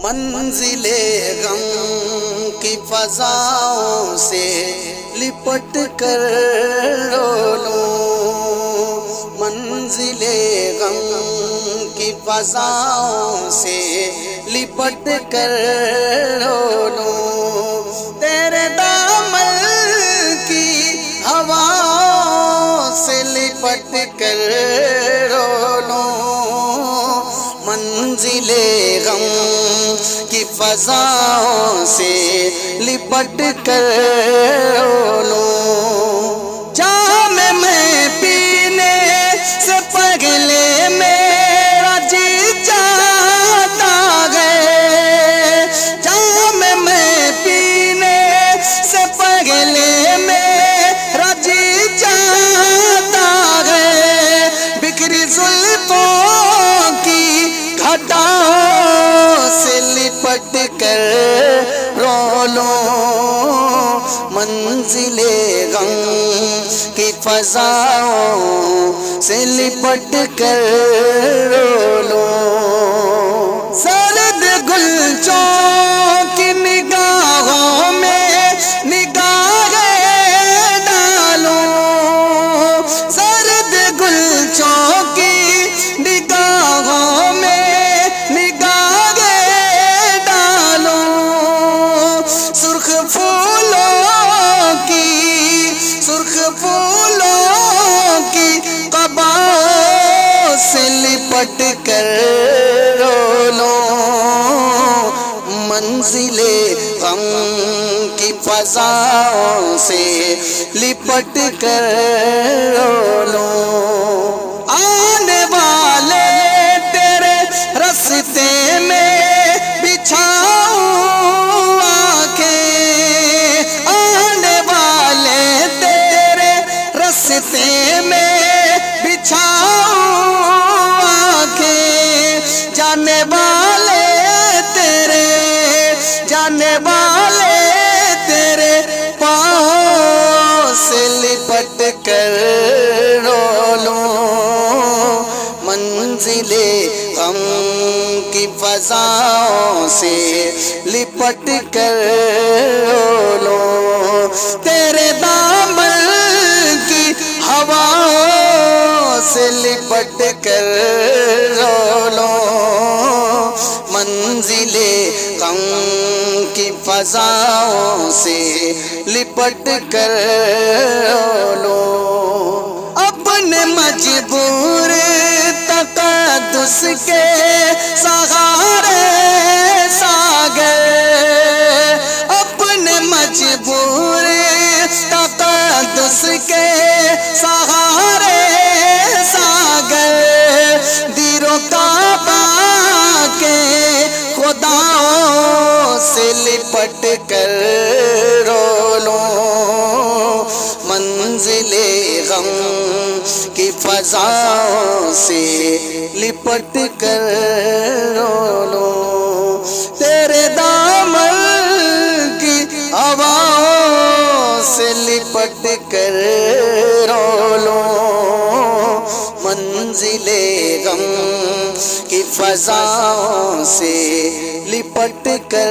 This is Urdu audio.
منزل غم کی فضاؤں سے لپٹ کر رو لوں، منزل غم کی فضاؤں سے لپٹ کر رو لوں، تیرے دامن کی ہواؤں سے لپٹ کر رو لوں، منزل غم کی فضاؤں سے لپٹ کر رو لوں، جام میں پینے سے پہلے میرا جی چاہتا ہے، جام میں پینے سے پہلے میرا جی چاہتا ہے، بکھری زلفوں کی گھٹاؤں سے لپٹ کر رو لوں، منزل غم کی فضاؤں سے لپٹ کر رو لوں، سرد گلچوں کی نگاہوں میں نگاہیں ڈالوں، سرد گلچوں کی نگاہوں میں نگاہیں ڈالوں، سرخ پھولوں کی قباؤں سے لپٹ کر رو لوں، منزل غم کی فضاؤں سے لپٹ کر رو لوں، آنے والے تیرے راستے میں بچھاؤں آنکھیں، آنے والے تیرے راستے میں بچھاؤں آنکھیں، جانے والے تیرے پاؤں سے لپٹ کر رو لوں، منزل غم کی فضاؤں سے لپٹ کر رو لوں، تیرے دامن کی ہواؤں سے لپٹ کر رو لوں، منزل غم کی فضاؤں سے لپٹ کر رو لوں، اپنے مجبور تقدس کے سہارے ساگر، اپنے مجبور تقدس کے سہارے ساگر، دیرو کعبہ کے خداؤں سے لپٹ کر رو لوں، منزل غم کی فضاؤں سے لپٹ کر رو لوں، تیرے دامن کی ہواؤں سے لپٹ کر رو لوں، منزل غم کی فضاؤں سے لپٹ کر